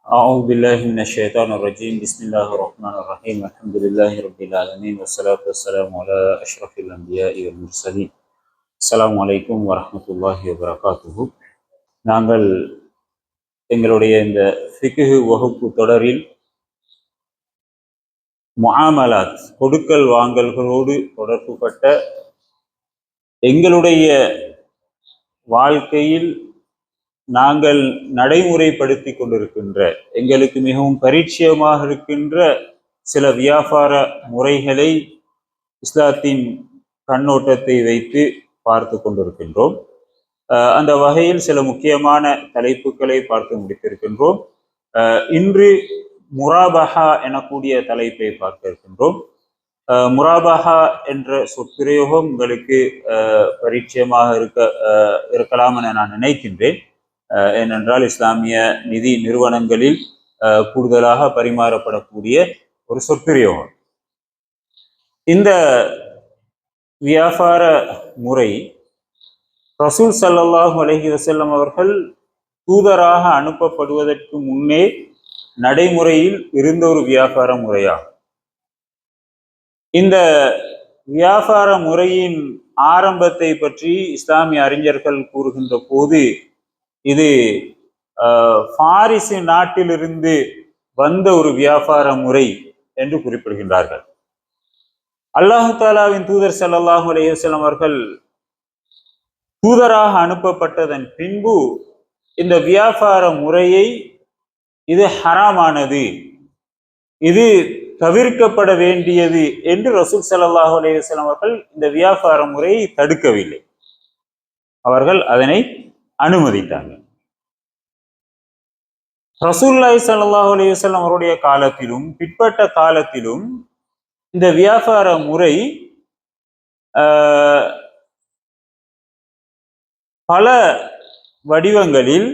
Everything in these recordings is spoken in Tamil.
أعوذ بالله من الشيطان الرجيم بسم الله الرحمن الرحيم الحمد لله رب العالمين والصلاة والسلام على أشرف الأنبياء والمرسلين السلام عليكم ورحمة الله وبركاته. நாங்கள் எங்களுடைய இந்த ஃபிக்ஹ் வகுப்பு தொடரில் முஆமலாத் கொடுக்கல் வாங்கல்களோடு தொடர்புபட்ட எங்களுடைய வாழ்க்கையில் நாங்கள் நடைமுறைப்படுத்தி கொண்டிருக்கின்ற எங்களுக்கு மிகவும் பரிச்சயமாக இருக்கின்ற சில வியாபார முறைகளை இஸ்லாத்தின் கண்ணோட்டத்தை வைத்து பார்த்து கொண்டிருக்கின்றோம். அந்த வகையில் சில முக்கியமான தலைப்புகளை பார்த்து முடித்திருக்கின்றோம். இன்று முராபஹா எனக்கூடிய தலைப்பை பார்க்க இருக்கின்றோம். முராபஹா என்ற சொற்பிரயோகம் உங்களுக்கு பரிச்சயமாக இருக்கலாம் என நான் நினைக்கின்றேன். ஏனென்றால் இஸ்லாமிய நிதி நிறுவனங்களில் கூடுதலாக பரிமாறப்படக்கூடிய ஒரு சொற்பிரயோகம். இந்த வியாபார முறை ரசூல் ஸல்லல்லாஹு அலைஹி வஸல்லம் அவர்கள் தூதராக அனுப்பப்படுவதற்கு முன்னே நடைமுறையில் இருந்த ஒரு வியாபார முறையாகும். இந்த வியாபார முறையின் ஆரம்பத்தை பற்றி இஸ்லாமிய அறிஞர்கள் கூறுகின்ற போது இது பாரிசு நாட்டிலிருந்து வந்த ஒரு வியாபார முறை என்று குறிப்பிடுகின்றார்கள். அல்லாஹு தாலாவின் தூதர் ஸல்லல்லாஹு அலைஹி வஸல்லம் அவர்கள் தூதராக அனுப்பப்பட்டதன் பின்பு இந்த வியாபார முறையை இது ஹராமானது, இது தவிர்க்கப்பட வேண்டியது என்று ரசூல் ஸல்லல்லாஹு அலைஹி வஸல்லம் அவர்கள் இந்த வியாபார முறையை தடுக்கவில்லை, அவர்கள் அதனை அனுமதித்தாங்க. ரசூலுல்லாஹி ஸல்லல்லாஹு அலைஹி வஸல்லம் அவருடைய காலத்திலும் பிற்பட்ட காலத்திலும் இந்த வியாபார முறை பல வடிவங்களில்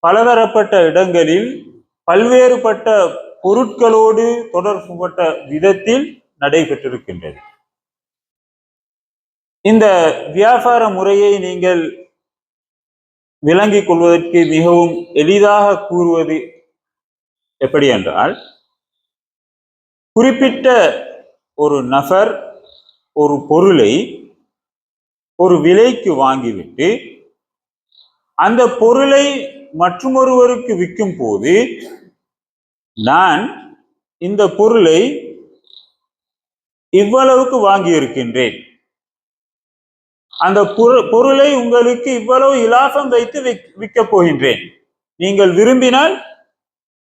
பலதரப்பட்ட இடங்களில் பல்வேறுபட்ட பொருட்களோடு தொடர்புபட்ட விதத்தில் நடைபெற்றிருக்கின்றது. இந்த வியாபார முறையை நீங்கள் விளங்கிக் கொள்வதற்கு மிகவும் எளிதாக கூறுவது எப்படி என்றால், குறிப்பிட்ட ஒரு நபர் ஒரு பொருளை ஒரு விலைக்கு வாங்கிவிட்டு அந்த பொருளை மற்றொருவருக்கு விற்கும் போது, நான் இந்த பொருளை இவ்வளவுக்கு வாங்கி இருக்கின்றேன், அந்த பொருளை உங்களுக்கு இவ்வளவு இலாபம் வைத்து விற்கப் போகின்றேன், நீங்கள் விரும்பினால்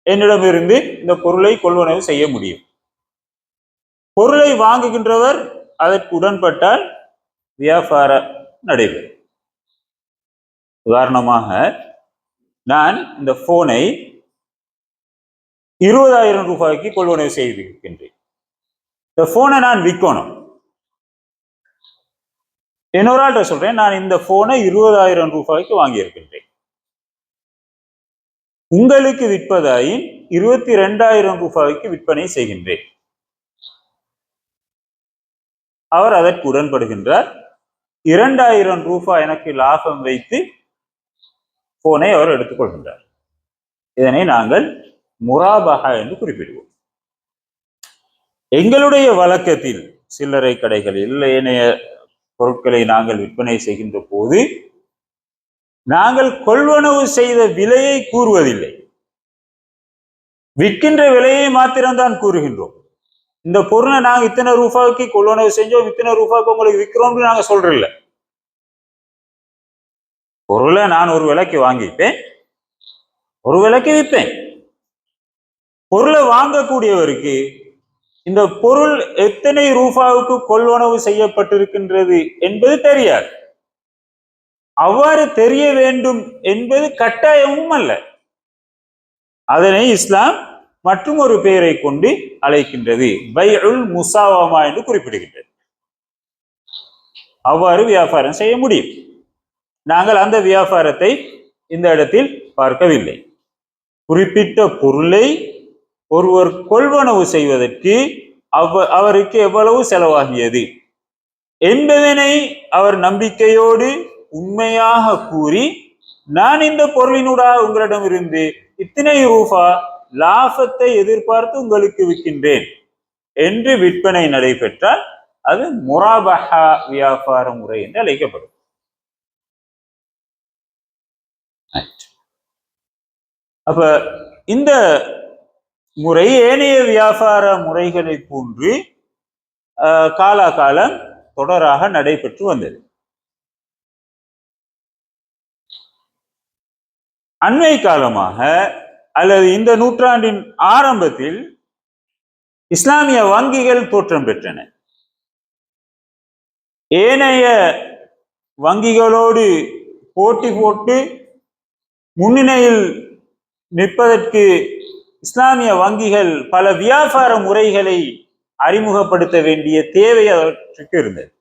என்னிடமிருந்து இந்த பொருளை கொள்வனவு செய்ய முடியும். பொருளை வாங்குகின்றவர் அதற்கு உடன்பட்டால் வியாபார நடைபெறும். உதாரணமாக, நான் இந்த போனை 20,000 ரூபாய்க்கு கொள்வனவு செய்திருக்கின்றேன். இந்த போனை நான் விற்கணும். இன்னொரு ஆள்கிட்ட சொல்றேன், நான் இந்த போனை 20,000 ரூபாய்க்கு வாங்கி இருக்கின்றேன், உங்களுக்கு விற்பதாயின் 22,000 ரூபாய்க்கு விற்பனை செய்கின்றேன். அவர் அதற்கு உடன்படுகின்றார். 2,000 ரூபாய் எனக்கு லாபம் வைத்து போனை அவர் எடுத்துக்கொள்கின்றார். இதனை நாங்கள் முராபஹா என்று குறிப்பிடுவோம். எங்களுடைய வழக்கத்தில் சில்லறை கடைகளில் ஏனைய பொருட்களை நாங்கள் விற்பனை செய்கின்ற போது நாங்கள் கொள்வனவு செய்த விலையை கூறுவதில்லை, விற்கின்ற விலையை மாத்திரம்தான் கூறுகின்றோம். இந்த பொருளை நாங்கள் இத்தனை ரூபாய்க்கு கொள்வனவு செஞ்சோம், இத்தனை ரூபாய்க்கு உங்களுக்கு விற்கிறோம்னு நாங்க சொல்றோம்ல. பொருளை நான் ஒரு விலைக்கு வாங்கிப்பேன், ஒரு விலைக்கு விற்பேன். பொருளை வாங்கக்கூடியவருக்கு இந்த பொருள் எத்தனை ரூபாவுக்கு கொள்வனவு செய்யப்பட்டிருக்கின்றது என்பது தெரியாது. அவ்வாறு தெரிய வேண்டும் என்பது கட்டாயமும் அல்ல. அதனை இஸ்லாம் மற்றும் ஒரு பெயரை கொண்டு அழைக்கின்றது, பைஉல் முசாவமா என்று குறிப்பிடுகின்றது. அவ்வாறு வியாபாரம் செய்ய முடியும். நாங்கள் அந்த வியாபாரத்தை இந்த இடத்தில் பார்க்கவில்லை. குறிப்பிட்ட பொருளை ஒருவர் கொள்வனவு செய்வதற்கு அவருக்கு எவ்வளவு செலவாகியது என்பதனை அவர் நம்பிக்கையோடு உண்மையாக கூறி, நான் இந்த பொருளினூடாக உங்களிடமிருந்து இத்தனை ரூபா லாபத்தை எதிர்பார்த்து உங்களுக்கு விற்கின்றேன் என்று விற்பனை நடைபெற்றால் அது முராபஹா வியாபார முறை என்று அழைக்கப்படும். அப்ப இந்த முறை ஏனைய வியாபார முறைகளை போன்று காலாகாலம் தொடராக நடைபெற்று வந்தது. அண்மை காலமாக அல்லது இந்த நூற்றாண்டின் ஆரம்பத்தில் இஸ்லாமிய வங்கிகள் தோற்றம் பெற்றன. ஏனைய வங்கிகளோடு போட்டி போட்டு முன்னிலையில் நிற்பதற்கு இஸ்லாமிய வங்கிகள் பல வியாபார முறைகளை அறிமுகப்படுத்த வேண்டிய தேவை அவற்றுக்கு இருந்தது.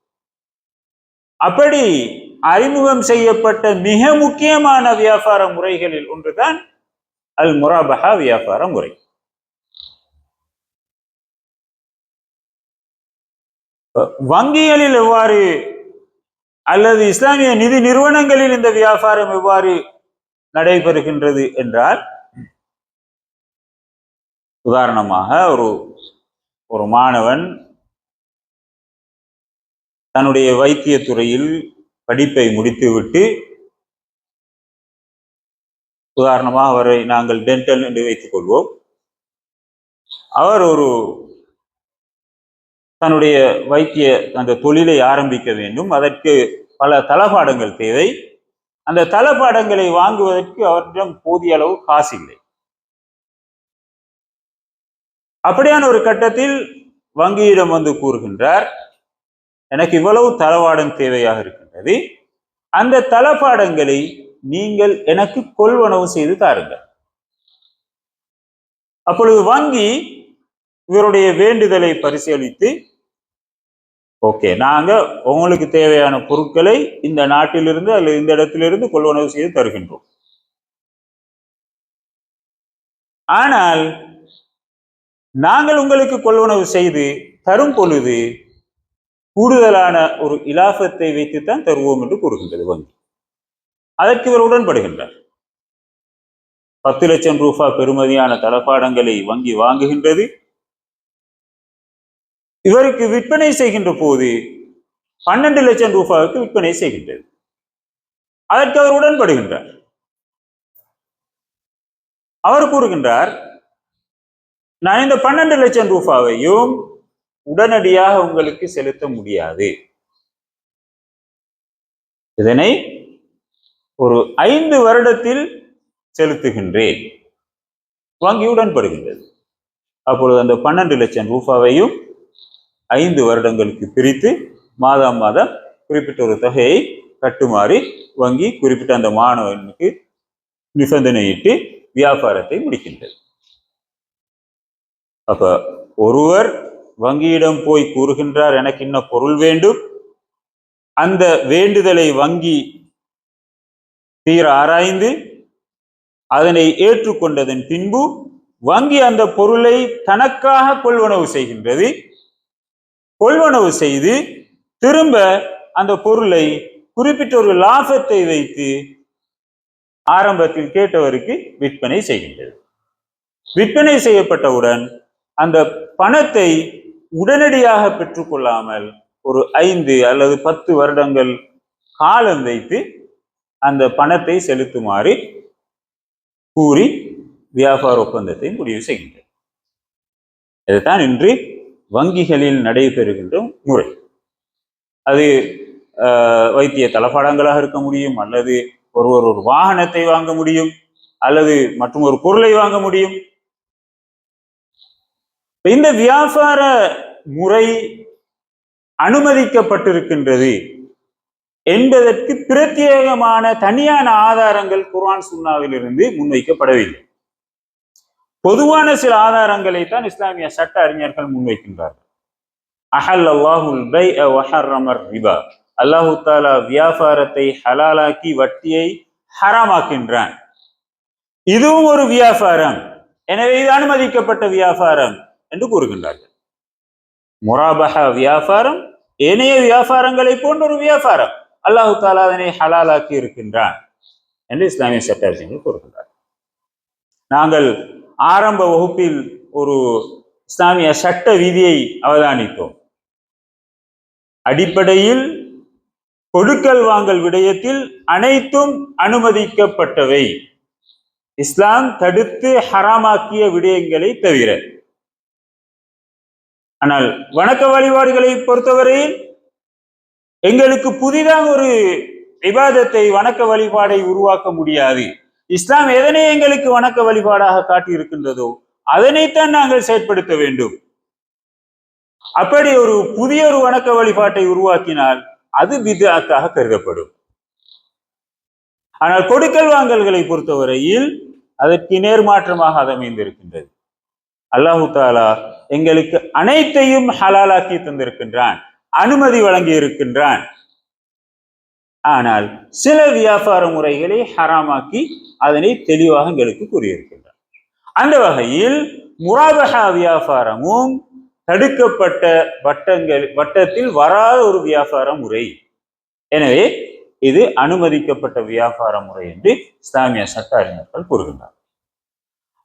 அப்படி அறிமுகம் செய்யப்பட்ட மிக முக்கியமான வியாபார முறைகளில் ஒன்றுதான் அல் முராபஹா வியாபார முறை. வங்கிகளில் எவ்வாறு அல்லது இஸ்லாமிய நிதி நிறுவனங்களில் இந்த வியாபாரம் எவ்வாறு நடைபெறுகின்றது என்றால், உதாரணமாக ஒரு மாணவன் தன்னுடைய வைத்திய துறையில் படிப்பை முடித்துவிட்டு, உதாரணமாக அவரை நாங்கள் டென்டல் என்று வைத்துக் கொள்வோம், அவர் தன்னுடைய வைத்திய அந்த தொழிலை ஆரம்பிக்க வேண்டும். அதற்கு பல தளபாடங்கள் தேவை. அந்த தளபாடங்களை வாங்குவதற்கு அவரிடம் போதிய அளவு காசு இல்லை. அப்படியான ஒரு கட்டத்தில் வங்கியிடம் வந்து கூறுகின்றார், எனக்கு இவ்வளவு தளபாடம் தேவையாக இருக்கின்றது, அந்த தளபாடங்களை நீங்கள் எனக்கு கொள்வனவு செய்து தாருங்கள். அப்பொழுது வங்கி இவருடைய வேண்டுதலை பரிசீலித்து, ஓகே, நாங்க உங்களுக்கு தேவையான பொருட்களை இந்த நாட்டிலிருந்து அல்லது இந்த இடத்திலிருந்து கொள்வனவு செய்து தருகின்றோம். ஆனால் நாங்கள் உங்களுக்கு கொள்வனவு செய்து தரும் பொழுது கூடுதலான ஒரு இலாபத்தை வைத்துத்தான் தருவோம் என்று கூறுகின்றது வங்கி. அதற்கு இவர் உடன்படுகின்றார். 10 லட்சம் ரூபாய் பெறுமதியான தளபாடங்களை வங்கி வாங்குகின்றது. இவருக்கு விற்பனை செய்கின்ற போது 12 லட்சம் ரூபாய்க்கு விற்பனை செய்கின்றது. அதற்கு அவர் உடன்படுகின்றார். அவர் கூறுகின்றார், நான் இந்த 12 லட்சம் ரூபாயையும் உடனடியாக உங்களுக்கு செலுத்த முடியாது, இதனை ஒரு 5 வருடத்தில் செலுத்துகின்றேன். வங்கி உடன்படுகின்றது. அப்பொழுது அந்த 12 லட்சம் ரூபாயையும் 5 வருடங்களுக்கு பிரித்து மாதம் மாதம் குறிப்பிட்ட ஒரு தொகையை கட்டுமாறி வங்கி குறிப்பிட்ட அந்த மாணவனுக்கு நிபந்தனையிட்டு வியாபாரத்தை முடிக்கின்றது. அப்ப ஒருவர் வங்கியிடம் போய் கூறுகின்றார், எனக்கு இன்ன பொருள் வேண்டும். அந்த வேண்டுதலை வங்கி தீர ஆராய்ந்து அதனை ஏற்றுக்கொண்டதன் பின்பு வங்கி அந்த பொருளை தனக்காக கொள்வனவு செய்கின்றது. கொள்வனவு செய்து திரும்ப அந்த பொருளை குறிப்பிட்ட ஒரு லாபத்தை வைத்து ஆரம்பத்தில் கேட்டவருக்கு விற்பனை செய்கின்றது. விற்பனை செய்யப்பட்டவுடன் அந்த பணத்தை உடனடியாக பெற்றுக்கொள்ளாமல் ஒரு 5 அல்லது 10 வருடங்கள் காலம் வைத்து அந்த பணத்தை செலுத்துமாறு கூறி வியாபார ஒப்பந்தத்தை முடிவு செய்கின்றது. இதுதான் இன்று வங்கிகளில் நடைபெறுகின்ற முறை. அது வைத்திய தளபாடங்களாக இருக்க முடியும், அல்லது ஒருவர் ஒரு வாகனத்தை வாங்க முடியும், அல்லது மற்றும் ஒரு பொருளை வாங்க முடியும். இந்த வியாபார முறை அனுமதிக்கப்பட்டிருக்கின்றது என்பதற்கு பிரத்யேகமான தனியான ஆதாரங்கள் குர்ஆன் சுன்னாவில் இருந்து முன்வைக்கப்படவில்லை. பொதுவான சில ஆதாரங்களை தான் இஸ்லாமிய சட்ட அறிஞர்கள் முன்வைக்கின்றார்கள். அஹல்லல்லாஹுல் பைஅ வ ஹர்ரமர் ரிபா, அல்லாஹு தஆலா வியாபாரத்தை ஹலாலாக்கி வட்டியை ஹராமாக்கின்றான். இதுவும் ஒரு வியாபாரம், எனவே இது அனுமதிக்கப்பட்ட வியாபாரம் என்று கூறுகின்றார்கள். முராபஹா வியாபாரம் ஏனைய வியாபாரங்களை போன்ற ஒரு வியாபாரம், அல்லாஹு தஆலா அதனை ஹலாலாக்கி இருக்கின்றான் என்று இஸ்லாமிய சட்ட அறிஞர்கள் கூறுகின்றார். நாங்கள் ஆரம்ப வகுப்பில் ஒரு இஸ்லாமிய சட்ட விதியை அவதானித்தோம். அடிப்படையில் கொடுக்கல் வாங்கல் விடயத்தில் அனைத்தும் அனுமதிக்கப்பட்டவை, இஸ்லாம் தடுத்து ஹராமாக்கிய விடயங்களை தவிர. ஆனால் வணக்க வழிபாடுகளை பொறுத்தவரையில் எங்களுக்கு புதிதாக ஒரு இபாதத்தை, வணக்க வழிபாடை உருவாக்க முடியாது. இஸ்லாம் எதனை எங்களுக்கு வணக்க வழிபாடாக காட்டி இருக்கின்றதோ அதனைத்தான் நாங்கள் செயற்படுத்த வேண்டும். அப்படி ஒரு புதிய ஒரு வணக்க வழிபாட்டை உருவாக்கினால் அது பித்அத்தாக கருதப்படும். ஆனால் கொடுக்கல் வாங்கல்களை பொறுத்தவரையில் அதற்கு நேர்மாற்றமாக அது அமைந்திருக்கின்றது. அல்லாஹு தாலா எங்களுக்கு அனைத்தையும் ஹலாலாக்கி தந்திருக்கின்றான், அனுமதி வழங்கி இருக்கின்றான். ஆனால் சில வியாபார முறைகளை ஹராமாக்கி அதனை தெளிவாக எங்களுக்கு கூறியிருக்கின்றான். அந்த வகையில் முராபஹா வியாபாரமும் தடுக்கப்பட்ட வட்டத்தில் வராத ஒரு வியாபார முறை. எனவே இது அனுமதிக்கப்பட்ட வியாபார முறை என்று இஸ்லாமிய சட்ட அறிஞர்கள் கூறுகின்றனர்.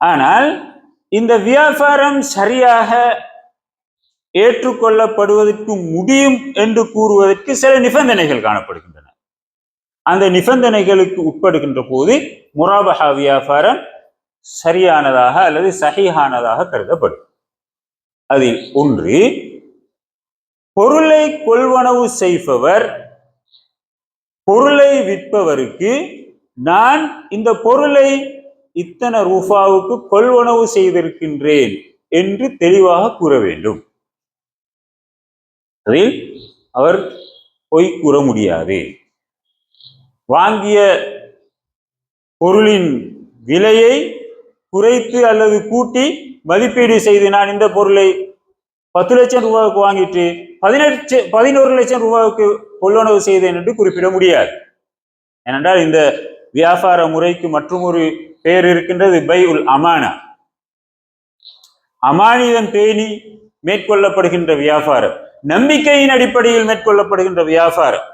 ஆனால் இந்த வியாபாரம் சரியாக ஏற்றுக்கொள்ளப்படுவதற்கு முடியும் என்று கூறுவதற்கு சில நிபந்தனைகள் காணப்படுகின்றன. அந்த நிபந்தனைகளுக்கு உட்படுகின்ற போது முராபஹா வியாபாரம் சரியானதாக அல்லது சஹீஹானதாக கருதப்படும். அதில் ஒன்று, பொருளை கொள்வனவு செய்பவர் பொருளை விற்பவருக்கு நான் இந்த பொருளை இத்தனை ரூபாவுக்கு கொள்வனவு செய்திருக்கின்றேன் என்று தெளிவாக கூற வேண்டும். அதில் அவர் பொய் கூற முடியாது. வாங்கிய பொருளின் விலையை குறைத்து அல்லது கூட்டி மதிப்பீடு செய்து நான் இந்த பொருளை 10 லட்சம் ரூபாய்க்கு வாங்கிட்டு 11 லட்சம் ரூபாய்க்கு கொள்வனவு செய்தேன் என்று குறிப்பிட முடியாது. ஏனென்றால் இந்த வியாபார முறைக்கு மற்றும் ஒரு பெயர் இருக்கின்றது, பைஉல் அமானா. அமானிதம் பேணி மேற்கொள்ளப்படுகின்ற வியாபாரம், நம்பிக்கையின் அடிப்படையில் மேற்கொள்ளப்படுகின்ற வியாபாரம்.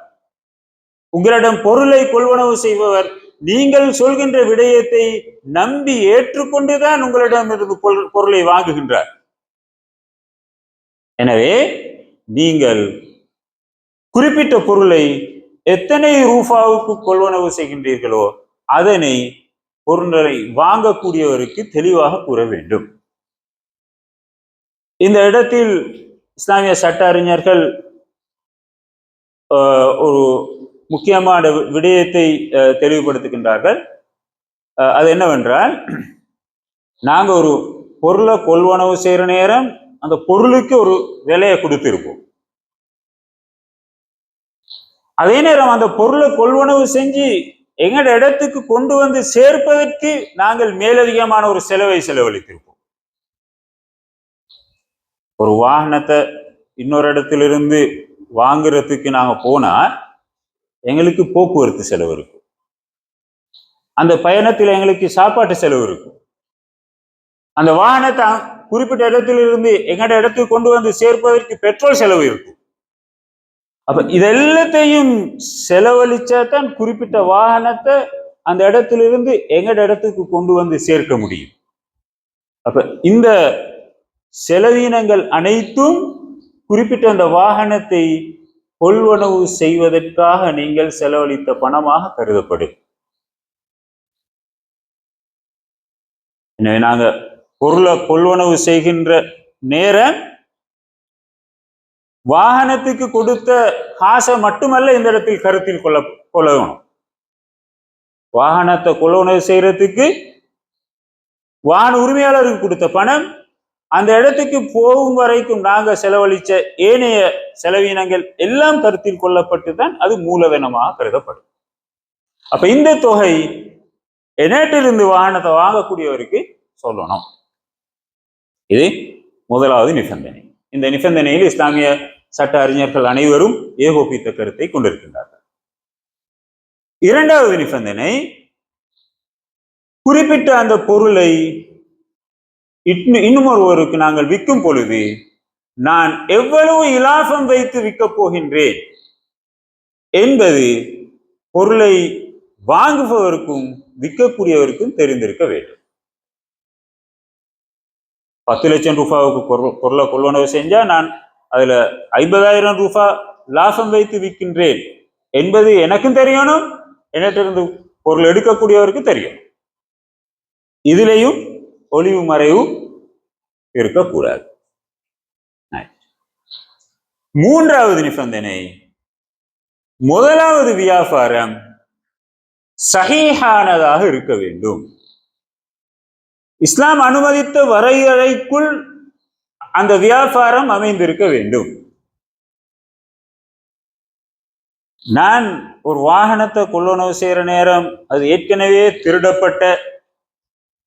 உங்களிடம் பொருளை கொள்வனவு செய்பவர் நீங்கள் சொல்கின்ற விடயத்தை நம்பி ஏற்றுக்கொண்டுதான் உங்களிடம் இருந்து பொருளை வாங்குகின்றார். எனவே நீங்கள் குறிப்பிட்ட பொருளை எத்தனை ரூபாவுக்கு கொள்வனவு செய்கின்றீர்களோ அதனை பொருளை வாங்கக்கூடியவருக்கு தெளிவாக கூற வேண்டும். இந்த இடத்தில் இஸ்லாமிய சட்ட அறிஞர்கள் ஒரு முக்கியமான விடயத்தை தெளிவுபடுத்துகின்றார்கள். அது என்னவென்றால், நாங்க ஒரு பொருளை கொள்வனவு செய்யற நேரம் அந்த பொருளுக்கு ஒரு விலையை கொடுத்திருப்போம். அதே நேரம் அந்த பொருளை கொள்வனவு செஞ்சு எங்கட இடத்துக்கு கொண்டு வந்து சேர்ப்பதற்கு நாங்கள் மேலதிகமான ஒரு செலவை செலவழித்திருப்போம். ஒரு வாகனத்தை இன்னொரு இடத்திலிருந்து வாங்குறதுக்கு நாங்க போனா எங்களுக்கு போக்குவரத்து செலவு இருக்கும், அந்த பயணத்தில் எங்களுக்கு சாப்பாட்டு செலவு இருக்கும், அந்த வாகனத்தை குறிப்பிட்ட இடத்திலிருந்து எங்கட இடத்துக்கு கொண்டு வந்து சேர்ப்பதற்கு பெட்ரோல் செலவு இருக்கும். அப்ப இதெல்லாத்தையும் செலவழிச்சாதான் குறிப்பிட்ட வாகனத்தை அந்த இடத்திலிருந்து எங்கட இடத்துக்கு கொண்டு வந்து சேர்க்க முடியும். அப்ப இந்த செலவீனங்கள் அனைத்தும் குறிப்பிட்ட அந்த வாகனத்தை கொள்வனவு செய்வதற்காக நீங்கள் செலவழித்த பணமாக கருதப்படும். எனவே நாங்க பொருளை கொள்வனவு செய்கின்ற நேரம் வாகனத்துக்கு கொடுத்த காசை மட்டுமல்ல இந்த இடத்தில் கருத்தில் கொள்ளணும். வாகனத்தை கொள்வனவு செய்யறதுக்கு வாகன உரிமையாளருக்கு கொடுத்த பணம், அந்த இடத்துக்கு போகும் வரைக்கும் நாங்க செலவழிச்ச ஏனைய செலவீனங்கள் எல்லாம் கருத்தில் கொள்ளப்பட்டுதான் அது மூலதனமாக கருதப்படும். அப்ப இந்த தொகை எந்நேட்டிலிருந்து வாகனத்தை வாங்கக்கூடியவருக்கு சொல்லணும். இது முதலாவது நிபந்தனை. இந்த நிபந்தனையில் இஸ்லாமிய சட்ட அறிஞர்கள் அனைவரும் ஏகோபித்த கருத்தை கொண்டிருக்கின்றார்கள். இரண்டாவது நிபந்தனை, குறிப்பிட்ட அந்த பொருளை இன்னும் ஒருவருக்கு நாங்கள் விற்கும் பொழுது நான் எவ்வளவு இலாபம் வைத்து விற்கப் போகின்றேன் என்பது பொருளை வாங்குபவருக்கும் விற்கக்கூடியவருக்கும் தெரிந்திருக்க வேண்டும். 10 லட்சம் ரூபாவுக்கு பொருளை கொள்வனவு செஞ்சா நான் அதுல 50,000 ரூபாய் லாபம் வைத்து விற்கின்றேன் என்பது எனக்கும் தெரியணும், என்னிருந்து பொருள் எடுக்கக்கூடியவருக்கு தெரியும். இதுலேயும் ஒளிவு மறைவு இருக்கக்கூடாது. மூன்றாவது நிபந்தனை, முதலாவது வியாபாரம் சஹீஹானதாக இருக்க வேண்டும். இஸ்லாம் அனுமதித்த வரையறைக்குள் அந்த வியாபாரம் அமைந்திருக்க வேண்டும். நான் ஒரு வாகனத்தை கொள்வனவு செய்யற நேரம் அது ஏற்கனவே திருடப்பட்ட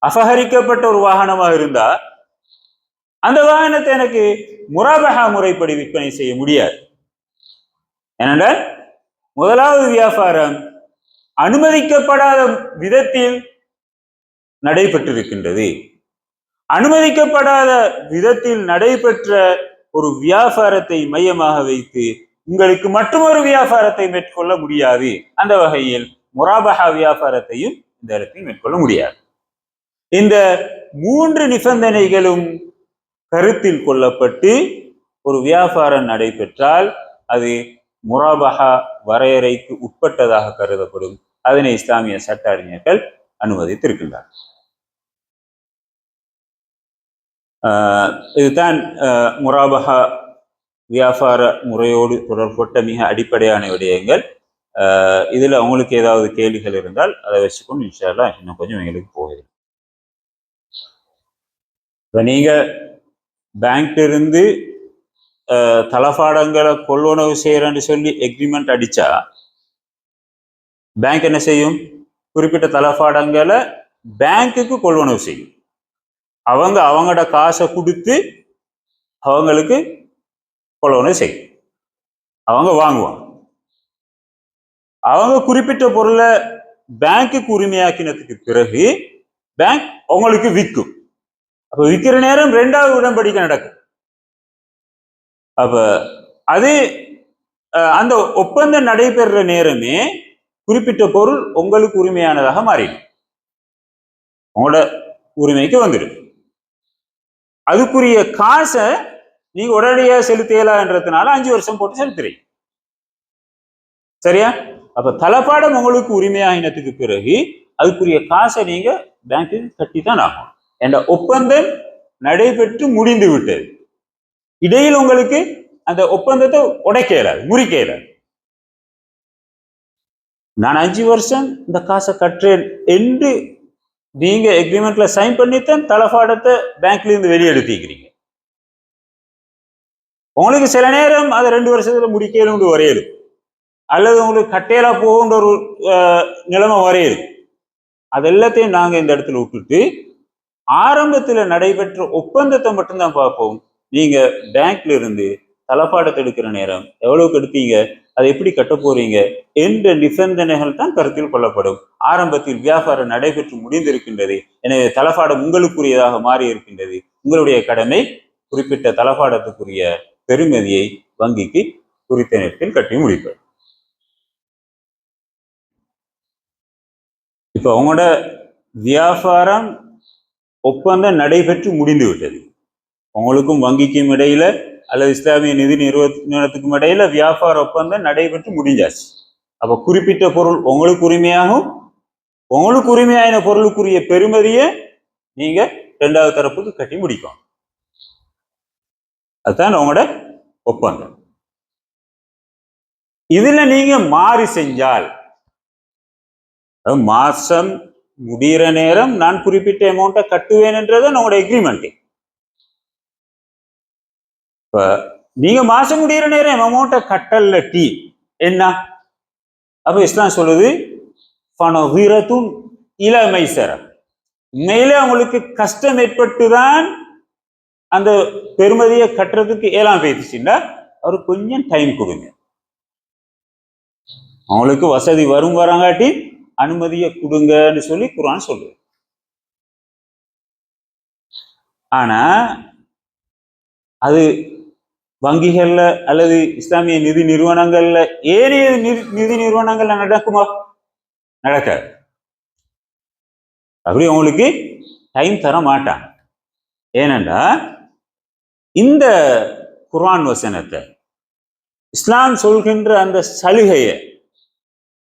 அபகரிக்கப்பட்ட ஒரு வாகனமாக இருந்தா அந்த வாகனத்தை எனக்கு முராபஹா முறைப்படி விற்பனை செய்ய முடியாது. ஏனென்றால் முதலாவது வியாபாரம் அனுமதிக்கப்படாத விதத்தில் நடைபெற்றிருக்கின்றது. அனுமதிக்கப்படாத விதத்தில் நடைபெற்ற ஒரு வியாபாரத்தை மையமாக வைத்து உங்களுக்கு மற்றொரு வியாபாரத்தை மேற்கொள்ள முடியாது. அந்த வகையில் முராபஹா வியாபாரத்தையும் இந்த இடத்தில் மேற்கொள்ள முடியாது. இந்த 3 நிபந்தனைகளும் கருத்தில் கொள்ளப்பட்டு ஒரு வியாபாரம் நடைபெற்றால் அது முராபஹா வரையறைக்கு உட்பட்டதாக கருதப்படும். அதனை இஸ்லாமிய சட்ட அறிஞர்கள் அனுமதித்திருக்கின்றார். இதுதான் முராபஹா வியாபார முறையோடு தொடர்பட்ட மிக அடிப்படையான விடயங்கள். இதுல அவங்களுக்கு ஏதாவது கேள்விகள் இருந்தால் அதை வச்சுக்கொண்டு இன்ஷா அல்லாஹ் இன்னும் கொஞ்சம் எங்களுக்கு போகுது. இப்போ நீங்க பேங்க்ல இருந்து தளபாடங்களை கொள்வனவு செய்யறேன்னு சொல்லி எக்ரிமெண்ட் அடிச்சா பேங்க் என்ன செய்யும்? குறிப்பிட்ட தளபாடங்களை பேங்க்குக்கு கொள்வனவு செய்யும். அவங்களோட காசை கொடுத்து அவங்களுக்கு கொள்வனவு செய்யும். அவங்க வாங்குவாங்க. அவங்க குறிப்பிட்ட பொருளை பேங்க்குக்கு உரிமையாக்கினதுக்கு பிறகு பேங்க் உங்களுக்கு விற்கும். அப்ப விற்கிற நேரம் 2வது உடன்படிக்கை நடக்கும். அப்ப அது அந்த ஒப்பந்தம் நடைபெற நேரமே குறிப்பிட்ட பொருள் உங்களுக்கு உரிமையானதாக மாறிடும். உங்களோட உரிமைக்கு வந்துடும். அதுக்குரிய காசை நீங்க உடனடியாக செலுத்தலான்றதுனால 5 வருஷம் போட்டு செலுத்துறீங்க. சரியா? அப்ப தளபாடம் உங்களுக்கு உரிமையாகினதுக்கு பிறகு அதுக்குரிய காசை நீங்க பேங்க்கு கட்டித்தான் ஆகும். என்ற ஒப்பந்தம் நடைபெற்று முடிந்து விட்டது. இடையில் உங்களுக்கு அந்த ஒப்பந்தத்தை உடைக்க இயலாது, முறிக்க இயலாது. நான் 5 வருஷம் இந்த காசை கட்டுறேன் என்று நீங்க எக்ரிமெண்ட்ல சைன் பண்ணித்தான் தளபாடத்தை பேங்க்ல இருந்து வெளியெடுத்திக்கிறீங்க. உங்களுக்கு சில நேரம் அதை 2 வருஷத்துல முடிக்கணும் வரையலும், அல்லது உங்களுக்கு கட்டையில போகின்ற ஒரு நிலைமை வரையலும். அது எல்லாத்தையும் நாங்க இந்த இடத்துல விட்டுட்டு ஆரம்பத்துல நடைபெற்ற ஒப்பந்தத்தை மட்டும்தான் பார்ப்போம். நீங்க பேங்க்ல இருந்து தளபாடத்தை எடுக்கிற நேரம் எவ்வளவுக்கு எடுத்தீங்க, அதை எப்படி கட்ட போறீங்க என்ற நிபந்தனைகள் தான் கருத்தில் கொள்ளப்படும். ஆரம்பத்தில் வியாபாரம் நடைபெற்று முடிந்திருக்கின்றது, எனவே தளபாடம் உங்களுக்குரியதாக மாறி இருக்கின்றது. உங்களுடைய கடமை குறிப்பிட்ட தளபாடத்துக்குரிய பெறுமதியை வங்கிக்கு குறித்த நேரத்தில் கட்டி முடிப்பது. இப்ப அவங்களோட வியாபாரம் ஒப்பந்தம் நடைபெற்று முடிந்து விட்டது. உங்களுக்கும் வங்கிக்கும் இடையில அல்லது இஸ்லாமிய நிதி நிறுவனத்துக்கும் இடையில வியாபார ஒப்பந்தம் நடைபெற்று முடிஞ்சாச்சு. அப்ப குறிப்பிட்ட பொருள் உங்களுக்கு உரிமையாகும். உங்களுக்கு உரிமையான பொருளுக்குரிய பெறுமதியை நீங்க 2வது தரப்புக்கு கட்டி முடிக்கும். அதுதான் உங்களோட ஒப்பந்தம். இதுல நீங்க மாறி செஞ்சால், மாசம் முடிகிற நேரம் நான் குறிப்பிட்ட அமௌண்ட்டை கட்டுவேன் என்றது உங்களோட எக்ரிமெண்ட். இப்ப நீங்க மாசம் முடிகிற நேரம் அமௌண்ட்டை கட்டல டீ என்ன? அப்ப இஸ்லாம் சொல்லுது ஃபனவிரத்துன் இலா மைஸரா. உண்மையிலே அவங்களுக்கு கஷ்டம் ஏற்பட்டுதான் அந்த பெறுமதியை கட்டுறதுக்கு ஏலாம் பேசிச்சுன்னா அவருக்கு கொஞ்சம் டைம் கொடுங்க. அவங்களுக்கு வசதி வரும் வராங்காட்டி அனுமதியை கொடுங்கன்னு சொல்லி குர்ஆன் சொல்லுது. ஆனா அது வங்கிகள்ல அல்லது இஸ்லாமிய நிதி நிறுவனங்கள்ல ஏனைய நிதி நிறுவனங்கள்ல நடக்குமா? நடக்காது. அப்படி அவங்களுக்கு டைம் தர மாட்டாங்க. ஏனென்றா இந்த குர்ஆன் வசனத்தை இஸ்லாம் சொல்கின்ற அந்த சலுகையை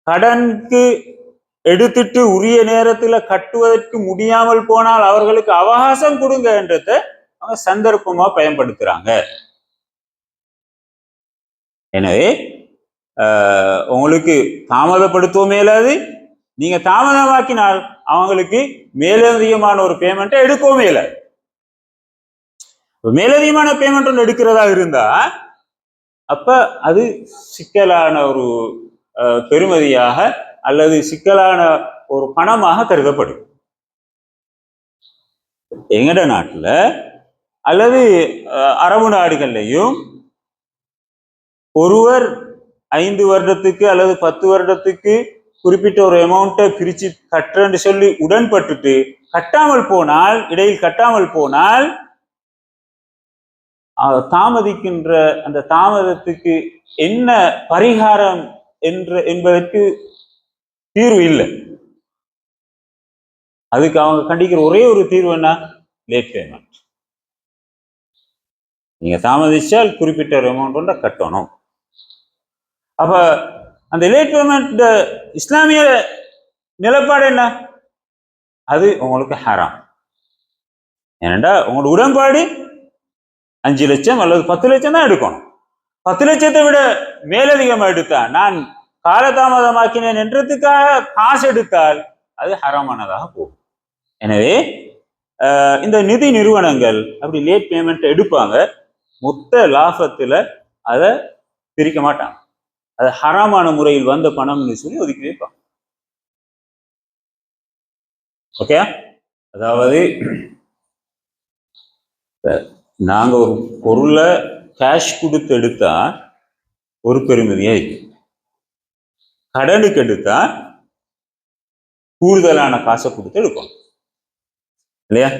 கடனுக்கு எடுத்துட்டு உரிய நேரத்துல கட்டுவதற்கு முடியாமல் போனால் அவர்களுக்கு அவகாசம் கொடுங்க என்றதை அவங்க சந்தர்ப்பமா பயன்படுத்துறாங்க. எனவே உங்களுக்கு தாமதப்படுத்தவும் மேலாது, நீங்க தாமதமாக்கினால் அவங்களுக்கு மேலதிகமான ஒரு பேமெண்ட்டை எடுக்கவும் மேலாது. மேலதிகமான பேமெண்ட் ஒன்று எடுக்கிறதா இருந்தா அப்ப அது சிக்கலான ஒரு பெறுமதியாக அல்லது சிக்கலான ஒரு பணமாக கருதப்படும். எங்கட நாட்டுல அல்லது அரபு நாடுகள்லையும் ஒருவர் 5 வருடத்துக்கு அல்லது 10 வருடத்துக்கு குறிப்பிட்ட ஒரு அமௌண்ட்டை பிரிச்சு கட்டுறேன்னு சொல்லி உடன்பட்டுட்டு இடையில் கட்டாமல் போனால் தாமதிக்கின்ற அந்த தாமதத்துக்கு என்ன பரிகாரம் என்பதற்கு தீர்வு இல்லை. அதுக்கு அவங்க கண்டிக்கிற ஒரே ஒரு தீர்வு என்ன? Late payment. நீங்க தாமதிச்சால் குறிப்பிட்ட ஒரு அமௌண்ட் ஒன்றை கட்டணும். அப்ப அந்த லேட் பேமெண்ட் இஸ்லாமிய நிலப்பாடு என்ன? அது உங்களுக்கு ஹராம். ஏனென்றா உங்களோட உடன்பாடு 5 லட்சம் அல்லது 10 லட்சம் தான் எடுக்கணும். 10 லட்சத்தை விட மேலதிகமா எடுத்தா, நான் காலதாமதமாக்கினேன் என்றதுக்காக காசு எடுத்தால் அது ஹராமானதாக போகும். எனவே இந்த நிதி நிறுவனங்கள் அப்படி லேட் பேமெண்ட் எடுப்பாங்க, மொத்த லாபத்துல அதை பிரிக்க மாட்டாங்க. அது ஹராமான முறையில் வந்த பணம்னு சொல்லி ஒதுக்கி வைப்பாங்க. ஓகே, அதாவது நாங்க ஒரு பொருளை கேஷ் கொடுத்து எடுத்தா ஒரு பெருமதியா இருக்கு, கடனுக்கு எடுத்தா கூடுதலான காசை கொடுத்து எடுக்கும் இல்லையா?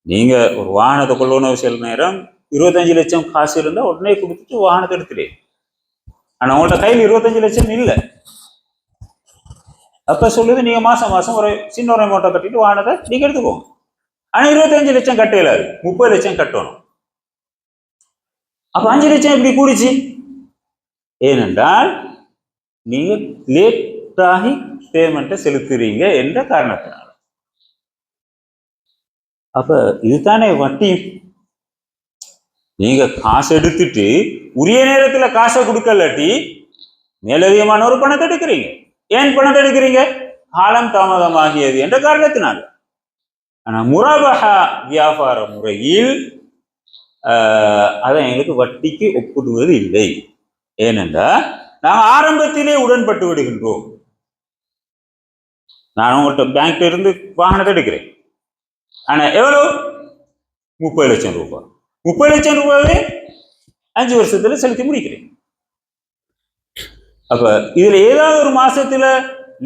நீங்க ஒரு வாகனத்தை கொள்ளணும், சில நேரம் 25 லட்சம் காசு இருந்தா உடனே கொடுத்துட்டு வாகனத்தை எடுத்துட்டே, ஆனா உங்கள்ட்ட கையில் 25 லட்சம் இல்லை. அப்ப சொல்லுது நீங்க மாசம் மாசம் ஒரு சின்ன ஒரு அமௌண்ட்டை கட்டிட்டு வாகனத்தை நீங்க எடுத்துக்கோங்க. ஆனா 25 லட்சம் கட்ட இயலாது, 30 லட்சம் கட்டணும். அப்ப 5 லட்சம் எப்படி கூடிச்சு? ஏனென்றால் நீங்க லேட்டாகி பேமெண்ட்டை செலுத்துறீங்க என்ற காரணத்தினால. அப்ப இதுதானே வட்டி. நீங்க காசு எடுத்துட்டு உரிய நேரத்துல காசை கொடுக்கலாட்டி மேலதிகமான ஒரு பணத்தை எடுக்கிறீங்க. ஏன் பணத்தை எடுக்கிறீங்க? காலம் தாமதமாகியது என்ற காரணத்தினால. ஆனா முராபஹா வியாபார முறையில் அதை எங்களுக்கு வட்டிக்கு ஒப்பிடுவது இல்லை. ஏனென்றால் நாங்கள் ஆரம்பத்திலே உடன்பட்டு விடுகின்றோம். நான் உங்கள்கிட்ட பேங்க்ல இருந்து வாகனத்தை எடுக்கிறேன், ஆனா எவ்வளவு? 30 லட்சம் ரூபாய். 30 லட்சம் ரூபாயே 5 வருஷத்துல செலுத்தி முடிக்கிறேன். அப்ப இதுல ஏதாவது ஒரு மாசத்துல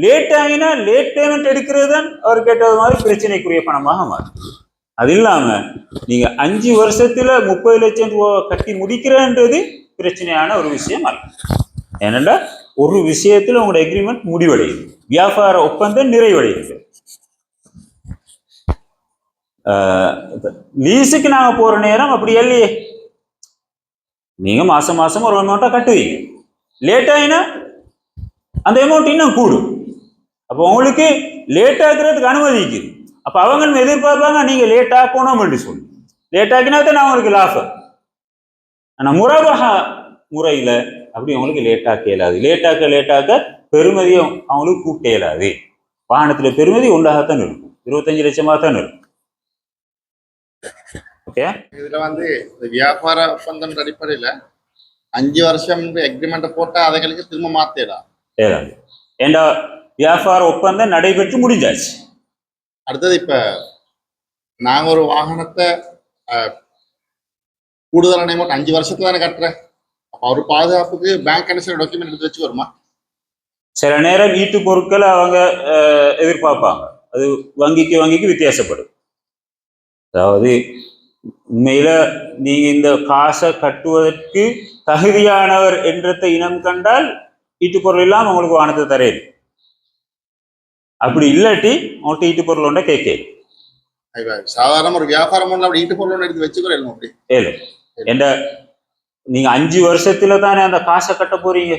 லேட் ஆகினா லேட் பேமெண்ட் எடுக்கிறது தான் அவர் கேட்டது மாதிரி பிரச்சனைக்குரிய பணமாக மாறும். அது இல்லாம நீங்க 5 வருஷத்துல 30 லட்சம் ரூபாய் கட்டி முடிக்கிறன்றது பிரச்சனையான ஒரு விஷயம் அல்ல. ஏனென்றா ஒரு விஷயத்துல உங்களோட எக்ரிமெண்ட் முடிவடையுது, வியாபார ஒப்பந்தம் நிறைவடையுது. லீஸுக்கு நாங்க போற நேரம் அப்படி இல்லையே. நீங்க மாசம் மாசம் ஒரு அமௌண்ட்டை கட்டுவீங்க, லேட் ஆயினா அந்த அமௌண்ட் இன்னும் கூடும். அப்போ உங்களுக்கு லேட் ஆக்குறதுக்கு அனுமதிக்குது. அப்ப அவங்க எதிர்பார்ப்பாங்க நீங்க லேட் ஆக்கணும் என்று சொல்லி. லேட் ஆக்கினா தான் நான் உங்களுக்கு லாபம். ஆனா முராபஹா முறையில அப்படி அவங்களுக்கு லேட் ஆக்க இயலாது. லேட் ஆக்க பெருமதியை அவங்களுக்கு கூட்ட இயலாது. வாகனத்துல பெருமதி ஒன்றாகத்தான் இருக்கும், 25 லட்சமாக தான் இருக்கும். ஓகே, இதுல வியாபார ஒப்பந்தம் அடிப்படையில 5 வருஷம் எக்ரிமெண்ட் போட்டா அதுகளுக்கு திரும்ப மாத்திடலாம். ஏண்டா வியாபார ஒப்பந்தம் நடைபெற்று முடிஞ்சாச்சு. அடுத்தது இப்ப நாங்க ஒரு வாகனத்தை கூடுதலான அமௌண்ட் 5 வருஷத்துல தானே கட்டுறேன். அப்ப ஒரு பாதுகாப்புக்கு பேங்க் கனெக்ஷன் டாக்குமெண்ட் எடுத்து வச்சு வருமா? சில நேரம் வீட்டு பொருட்களை அவங்க எதிர்பார்ப்பாங்க. அது வங்கிக்கு வித்தியாசப்படும். அதாவது உண்மையில நீங்க இந்த காசை கட்டுவதற்கு தகுதியானவர் என்றத்தை இனம் கண்டால் ஈட்டு பொருள் இல்லாம உங்களுக்கு வானத்தை தரேன். அப்படி இல்லாட்டி அவங்கள்ட்ட ஈட்டு பொருள் ஒன்றை கேட்க. சாதாரண ஒரு வியாபாரம் பண்ணலாம், அப்படி ஈட்டு பொருள் எடுத்து வச்சுக்கிறேன் அப்படி ஏழு என்ற நீங்க 5 வருஷத்துல தானே அந்த காசை கட்ட போறீங்க.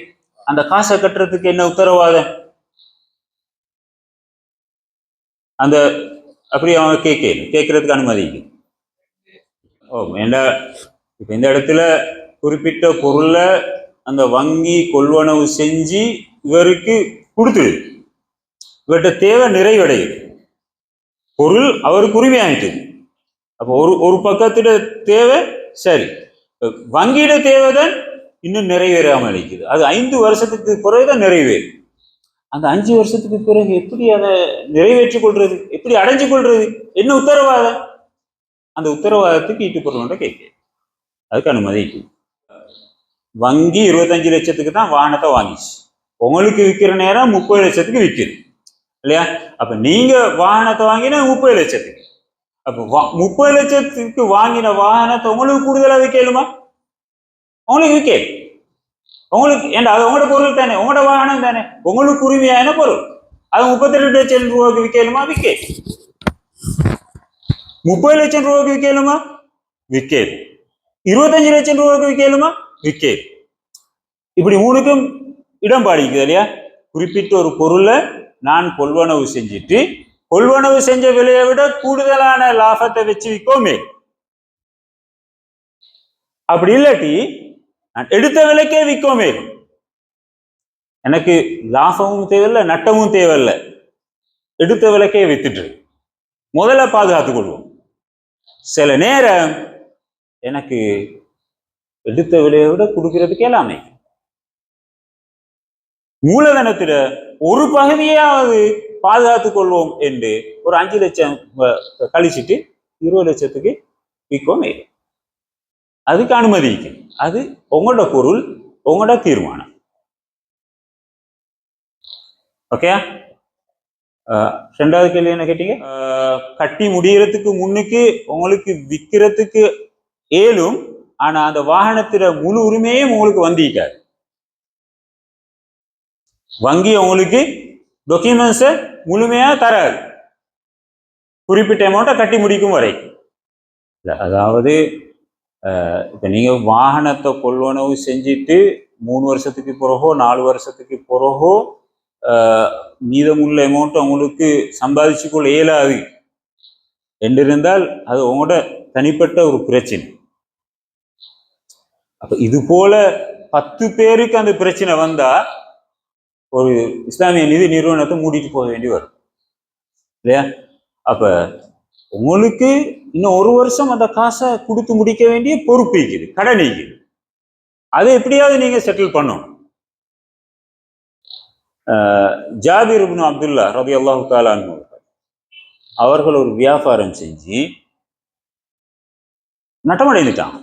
அந்த காசை கட்டுறதுக்கு என்ன உத்தரவாதம்? அந்த அப்படி அவங்க கேட்கறதுக்கு அனுமதி. என்ன இப்ப இந்த இடத்துல குறிப்பிட்ட பொருளை அந்த வங்கி கொள்வனவு செஞ்சு இவருக்கு கொடுத்துடு, இவர்கிட்ட தேவை நிறைவடையுது, பொருள் அவருக்கு உரிமையாயிட்டு. அப்போ ஒரு பக்கத்துல தேவை சரி, வங்கியிட தேவைதான் இன்னும் நிறைவேறாமல் இருக்குது. அது 5 வருஷத்துக்கு பிறகுதான் நிறைவேறும். அந்த 5 வருஷத்துக்கு பிறகு எப்படி அதை நிறைவேற்றிக் கொள்றது, எப்படி அடைஞ்சு கொள்றது, என்ன உத்தரவாதம்? அந்த உத்தரவாதத்துக்கு ஈட்டு பொருள் கேட்க அதுக்கு அனுமதி. வங்கி 25 லட்சத்துக்கு தான் வாகனத்தை வாங்கிச்சு, உங்களுக்கு விற்கிற நேரம் 30 லட்சத்துக்கு விற்குது இல்லையா? அப்ப நீங்க வாகனத்தை வாங்கினா 30 லட்சத்துக்கு, அப்ப 30 லட்சத்துக்கு வாங்கின வாகனத்தை உங்களுக்கு கூடுதலா விற்கலுமா? உங்களுக்கு விற்கல. உங்களுக்கு ஏண்டா அது உங்களோட பொருள் தானே, உங்களோட வாகனம் தானே, உங்களுக்கு உரிமையான பொருள். அது 32 லட்சம் ரூபாய்க்கு விற்கலுமா? விற்க. 30 லட்சம் ரூபாய்க்கு விற்கலுமா? விற்கது. 25 லட்சம் ரூபாய்க்கு விற்கலுமா? விற்கது. இப்படி மூணுக்கும் இடம் பாடிக்குது இல்லையா? குறிப்பிட்ட ஒரு பொருளை நான் கொள்வனவு செஞ்சுட்டு கொள்வனவு செஞ்ச விலையை விட கூடுதலான லாபத்தை வச்சு விற்கோமே. அப்படி இல்லாட்டி நான் எடுத்த விலைக்கே விற்கோமே. எனக்கு லாபமும் தேவையில்லை, நட்டமும் தேவையில்லை, எடுத்த விலைக்கே வித்துட்டு முதல்ல பாதுகாத்துக் கொள்வோம். சில நேரம் எனக்கு எடுத்த விலையை விட கொடுக்கறதுக்கு எல்லாமே மூலதனத்தில ஒரு பகுதியாவது பாதுகாத்துக் கொள்வோம் என்று ஒரு 5 லட்சம் கழிச்சுட்டு 20 லட்சத்துக்கு விற்கோமே. அதுக்கு அனுமதிக்கு. அது உங்களோட பொருள், உங்களோட தீர்மானம். ஓகே. ரெண்டாவது கேள்வி என்ன கேட்டீங்க? கட்டி முடியறதுக்கு முன்னுக்கு உங்களுக்கு விற்கிறதுக்கு ஏலும், ஆனா அந்த வாகனத்தில முழு உரிமையும் உங்களுக்கு வந்திருக்காது. வங்கி உங்களுக்கு டாக்குமெண்ட்ஸை முழுமையா தராது குறிப்பிட்ட அமௌண்ட்டை கட்டி முடிக்கும் வரை. அதாவது இப்ப நீங்க வாகனத்தை கொள்வனவு செஞ்சுட்டு 3 வருஷத்துக்கு பிறகோ 4 வருஷத்துக்கு பிறகோ மீதமுள்ள அமௌண்ட் உங்களுக்கு சம்பாதிச்சு கொள்ள இயலாது என்றிருந்தால் அது உங்களோட தனிப்பட்ட ஒரு பிரச்சனை. அப்ப இது போல 10 பேருக்கு அந்த பிரச்சனை வந்தா ஒரு இஸ்லாமிய நிதி நிறுவனத்தை மூடிட்டு போக வேண்டி வரும் இல்லையா? அப்ப உங்களுக்கு இன்னும் 1 வருஷம் அந்த காசை கொடுத்து முடிக்க வேண்டிய பொறுப்பு இருக்குது, கடன் இருக்குது. அதை எப்படியாவது நீங்க செட்டில் பண்ணணும். ஜாபிர் இப்னு அப்துல்லா ரலியல்லாஹு தஆலா அன்ஹு அவர்கள் ஒரு வியாபாரம் செஞ்சு நட்டமடைந்துட்டாங்க.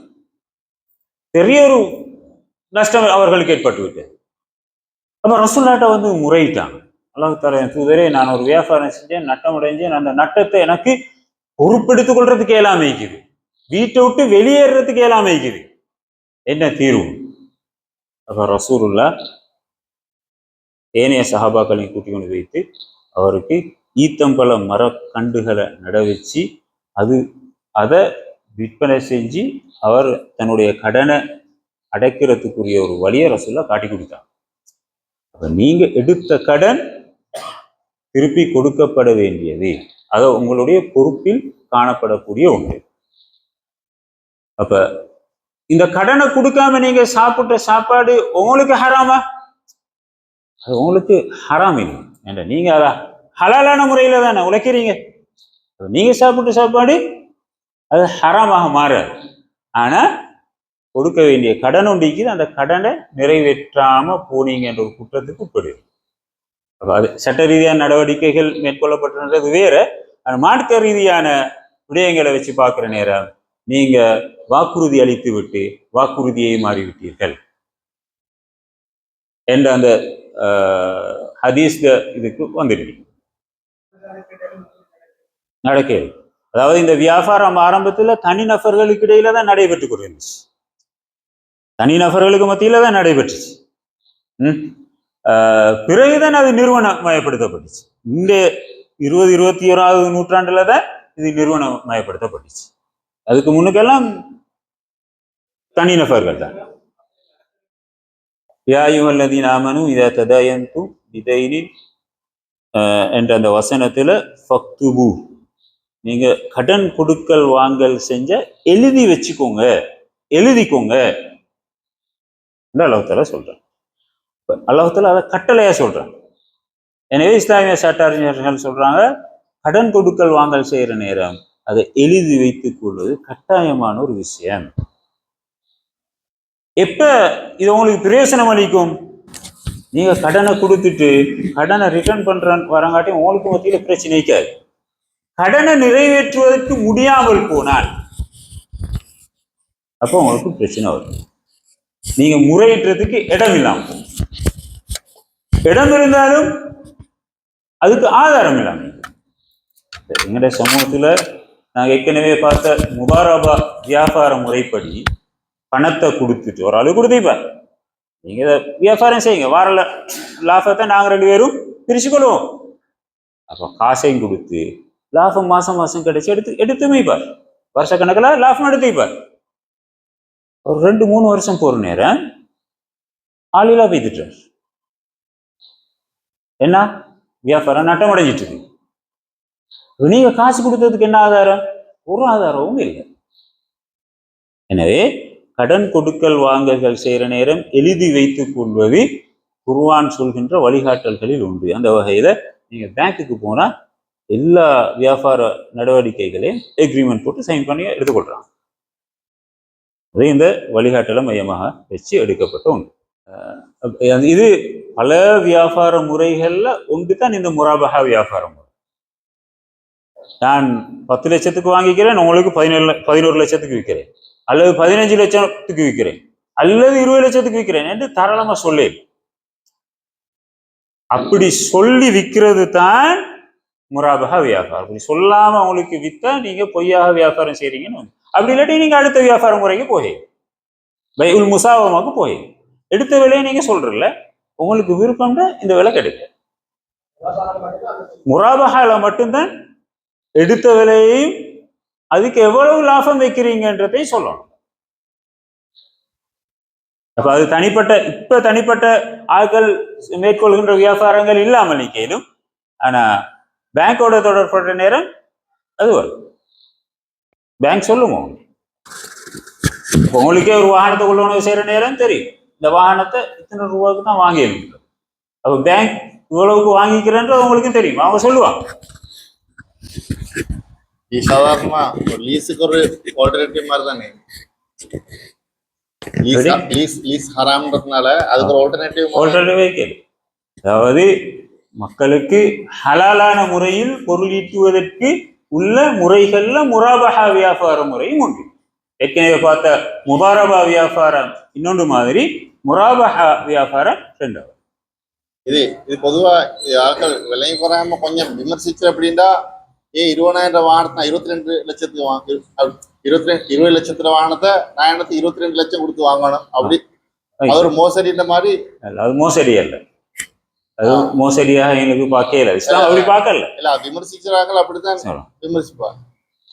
பெரிய ஒரு நஷ்டம் அவர்களுக்கு ஏற்பட்டு விட்டது. அப்ப ரசூலுல்லாஹ்ட்ட முறையிட்டாங்க, அல்லாஹ் தஆலா தூதரே, நான் ஒரு வியாபாரம் செஞ்சேன், நட்டம் அடைஞ்சேன், அந்த நட்டத்தை எனக்கு பொறுப்பெடுத்துக் கொள்றதுக்கு இயலாம இருக்குது, வீட்டை விட்டு வெளியேறதுக்கு இயலாம இருக்குது, என்ன தீர்வு? அப்ப ரசூலுல்லாஹ் ஏனைய சஹாபாக்களையும் கூட்டி கொண்டு வைத்து அவருக்கு ஈத்தம்பழ மரக்கண்டுகளை நட வச்சு அதை விற்பனை செஞ்சு அவர் தன்னுடைய கடனை அடைக்கிறதுக்குரிய ஒரு வழியை ரசூலுல்லாஹ் காட்டி கொடுத்தாங்க. அப்ப நீங்க எடுத்த கடன் திருப்பி கொடுக்கப்பட வேண்டியது, அது உங்களுடைய பொறுப்பில் காணப்படக்கூடிய ஒன்று. அப்ப இந்த கடனை கொடுக்காம நீங்க சாப்பிட்ட சாப்பாடு உங்களுக்கு ஹராமா? அது உங்களுக்கு ஹராம் இல்லை. நீங்க அதான் ஹலாலான முறையில தானே உழைக்கிறீங்க. நீங்க சாப்பிட்ட சாப்பாடு அது ஹராமாக மாறாது. ஆனா கொடுக்க வேண்டிய கடன் ஒன்றிக்குது, அந்த கடனை நிறைவேற்றாம போனீங்க என்ற ஒரு குற்றத்துக்கு உட்படுது. அது சட்ட ரீதியான நடவடிக்கைகள் மேற்கொள்ளப்பட்டது வேற. மார்க்க ரீதியான விடயங்களை வச்சு பார்க்கிற நேரம் நீங்க வாக்குறுதி அளித்து விட்டு வாக்குறுதியை மாறிவிட்டீர்கள் என்ற அந்த ஹதீஸ் இதுக்கு வந்துருக்கீங்க நடக்கிறது. அதாவது இந்த வியாபாரம் ஆரம்பத்துல தனிநபர்களுக்கு இடையில தான் நடைபெற்று கொண்டிருந்துச்சு, தனிநபர்களுக்கு மத்தியில தான் நடைபெற்றுச்சு. பிறகுதான் அது நிறுவனமயப்படுத்தப்பட்டுச்சு. இந்த 20, 21ஆவது நூற்றாண்டுல தான் இது நிறுவனமயப்படுத்தப்பட்டுச்சு. அதுக்கு முன்னுக்கெல்லாம் தனிநபர்கள் தான். யா அய்யுஹல்லதீன ஆமனூ இதா ததாயன்தும் பிதைனின் என்ற அந்த வசனத்துல ஃபக்துபு, நீங்க கடன் கொடுக்கல் வாங்கல் செஞ்ச எழுதி வச்சுக்கோங்க, எழுதிக்கோங்க அல்லாஹ் தஆலா சொல்றான். அல்லாஹ் தஆலா அதை கட்டளையா சொல்றான். எனவே இஸ்லாமிய சட்ட அறிஞர்கள் சொல்றாங்க, கடன் கொடுக்கல் வாங்கல் செய்யற நேரம் அதை எழுதி வைத்துக் கொள்வது கட்டாயமான ஒரு விஷயம். எப்ப இது உங்களுக்கு பிரயோசனம் அளிக்கும்? நீங்க கடனை கொடுத்துட்டு கடனை ரிட்டர்ன் பண்ற வரங்காட்டி உங்களுக்கு மத்தியில பிரச்சனை இருக்காது. கடனை நிறைவேற்றுவதற்கு முடியாமல் போனால் அப்போ உங்களுக்கு பிரச்சனை வரும். நீங்க முறையிட்டதுக்கு இடம் இல்லாம, இடம் இருந்தாலும் அதுக்கு ஆதாரம் இல்லாம. எங்களுடைய சமூகத்துல நாங்க ஏற்கனவே பார்த்த முபாரபா வியாபார முறைப்படி பணத்தை கொடுத்துட்டு ஒரு ஆளு கொடுத்தீப்பார், நீங்க இதை வியாபாரம் செய்யுங்க, வார லாபத்தை நாங்க 2 பேரும் பிரிச்சுக்கொள்வோம். அப்போ காசையும் கொடுத்து லாபம் மாசம் மாசம் கிடைச்சி எடுத்து வைப்பார். வருஷக்கணக்கில் லாபம் எடுத்து வைப்பார். ஒரு 2-3 வருஷம் போற நேரம் ஆளிலா பெய்துட்டார். என்ன வியாபாரம் நட்டம் அடைஞ்சிட்டு இருக்கு. நீங்க காசு கொடுத்ததுக்கு என்ன ஆதாரம்? ஒரு ஆதாரமும் இல்லை. எனவே கடன் கொடுக்கல் வாங்கல்கள் செய்கிற நேரம் எழுதி வைத்துக் கொள்வது குர்ஆன் சொல்கின்ற வழிகாட்டல்களில் உண்டு. அந்த வகையில நீங்க பேங்க்குக்கு போனா எல்லா வியாபார நடவடிக்கைகளையும் எக்ரிமெண்ட் போட்டு சைன் பண்ணி எடுத்துக்கொள்றாங்க. அது இந்த வழிகாட்டலை மையமாக வச்சு எடுக்கப்பட்ட ஒன்று. இது பல வியாபார முறைகள்ல ஒன்று தான் இந்த முராபஹா வியாபார முறை. நான் 10 லட்சத்துக்கு வாங்கிக்கிறேன், உங்களுக்கு 11 லட்சத்துக்கு விற்கிறேன், அல்லது 15 லட்சத்துக்கு விற்கிறேன், அல்லது 20 லட்சத்துக்கு விற்கிறேன் என்று தாராளமா சொல்லு. அப்படி சொல்லி விற்கிறது தான் முராபஹா வியாபாரம். அப்படி சொல்லாம உங்களுக்கு வித்தா நீங்க பொய்யாக வியாபாரம் செய்றீங்கன்னு. அப்படி இல்லாட்டி நீங்க அடுத்த வியாபார முறைக்கு போய் பைஉல் முசாவமாக்கு போய் எடுத்த விலையை நீங்க சொல்றல, உங்களுக்கு விருப்பம்னா இந்த விலை கிடைக்கும். முராபஹால மட்டும்தான் எடுத்த விலையையும் அதுக்கு எவ்வளவு லாபம் வைக்கிறீங்கன்றதை சொல்லணும். அப்ப அது தனிப்பட்ட ஆட்கள் மேற்கொள்கின்ற வியாபாரங்கள் இல்லாமல் நிற்கலும், ஆனா பேங்கோட தொடர்பட்ட நேரம் அது வரும். பேங்க் சொல்லுவோம், உங்களுக்கே ஒரு வாகனத்தை கொள்ளணும் செய்யற நேரம் தெரியும், இந்த வாகனத்தை இத்தனை ரூபாய்க்கு தான் வாங்கியிருக்கீங்க. அப்ப பேங்க் இவ்வளவுக்கு வாங்கிக்கிறேன்றது உங்களுக்கும் தெரியும், அவங்க சொல்லுவாங்க. சாதாரணமா லீஸுக்கு ஒரு ஆல்டர்னேட்டிவ் மாதிரி தானே, லீஸ் ஹராம்ன்றதுனால அதுக்கு ஒரு ஆல்டர்னேட்டிவ் கேளு. அதாவது மக்களுக்கு ஹலாலான முறையில் பொருள் ஈட்டுவதற்கு உள்ள முறைகள்ல முராபஹா வியாபார முறையும் உண்டு. ஏற்கனவே பார்த்த முபாரபா வியாபாரம் இன்னொன்று மாதிரி, முராபஹா வியாபாரம் ரெண்டாவது. இது பொதுவா ஆட்கள் விலை குறையாம கொஞ்சம் விமர்சிச்சு அப்படின்னா, 20,000 வாகனத்தை 22 லட்சத்துக்கு வாங்க, 20 லட்சத்துல வாகனத்தை நான் எனக்கு 22 லட்சம் கொடுத்து வாங்கணும் அப்படி, அது ஒரு மோசடின்ற மாதிரி. அது மோசடி அல்ல, அது மோசடியாக எங்களுக்கு பார்க்கல. இஸ்லாம் அப்படி பார்க்கல. இல்ல விமர்சிக்கிறாங்க, அப்படித்தான் விமர்சிப்பாங்க.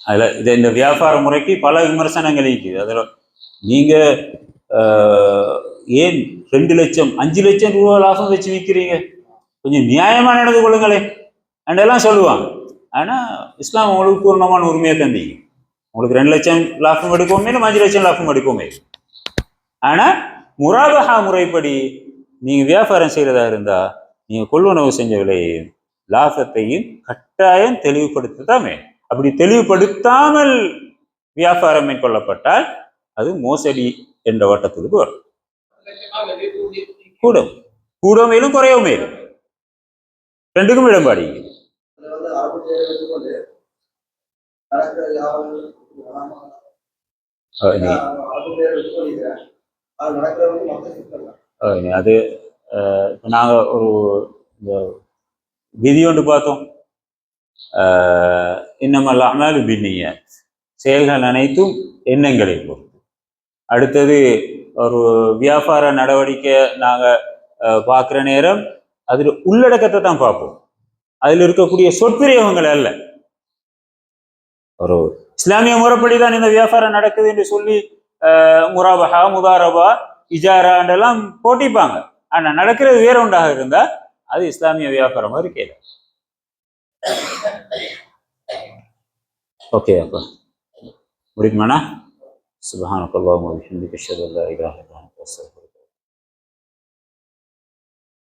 அதுல இந்த வியாபார முறைக்கு பல விமர்சனங்கள் இருக்குது. அதுல நீங்க ஏன் 2 லட்சம் 5 லட்சம் ரூபாய் லாபம் வச்சு விற்கிறீங்க, கொஞ்சம் நியாயமா நடந்து கொள்ளுங்களே அண்டெல்லாம் சொல்லுவாங்க. ஆனா இஸ்லாம் உங்களுக்கு பூர்ணமான உரிமையை தந்தீங்க. உங்களுக்கு 2 லட்சம் லாபம் எடுக்கவுமே, 5 லட்சம் லாபம் எடுக்கவுமே. ஆனா முராபஹா முறைப்படி நீங்க வியாபாரம் செய்யறதா இருந்தா, நீங்க கொள்வனவு செஞ்ச விலையையும் லாபத்தையும் கட்டாயம் தெளிவுபடுத்ததாமே. அப்படி தெளிவுபடுத்தாமல் வியாபாரம் மேற்கொள்ளப்பட்டால் அது மோசடி என்ற வட்டத்துக்கு வரும். கூடவும் மேலும் குறையவும் மேலும் ரெண்டுக்கும் இடம்பாடி. அது நாங்க ஒரு விதி ஒன்று பார்த்தோம், இன்னமல் அஅமாலு பின்னியாத், செயல்கள் அனைத்தும் எண்ணங்களை பொறுத்து. அடுத்தது ஒரு வியாபார நடவடிக்கை நாங்க பார்க்குற நேரம் அதில் உள்ளடக்கத்தை தான் பார்ப்போம், அதில் இருக்கக்கூடிய சொற்பிரயோகங்கள் அல்ல. ஒரு இஸ்லாமிய முறைப்படி தான் இந்த வியாபாரம் நடக்குது என்று சொல்லி முராபஹா, முதாரபா, இஜாராண்டெல்லாம் போட்டிப்பாங்க. ஆனா நடக்கிறது வேற ஒன்றாக இருந்தா அது இஸ்லாமிய வியாபாரமா இருக்கல. ஓகே, அப்ப முடிக்குமாண்ணா? சுப்ஹானக்கல்லாஹு வ பிஹம்திக அஷ்ஹது அல்லா இலாஹா இல்லா அன்த அஸ்தக்ஃபிருக்க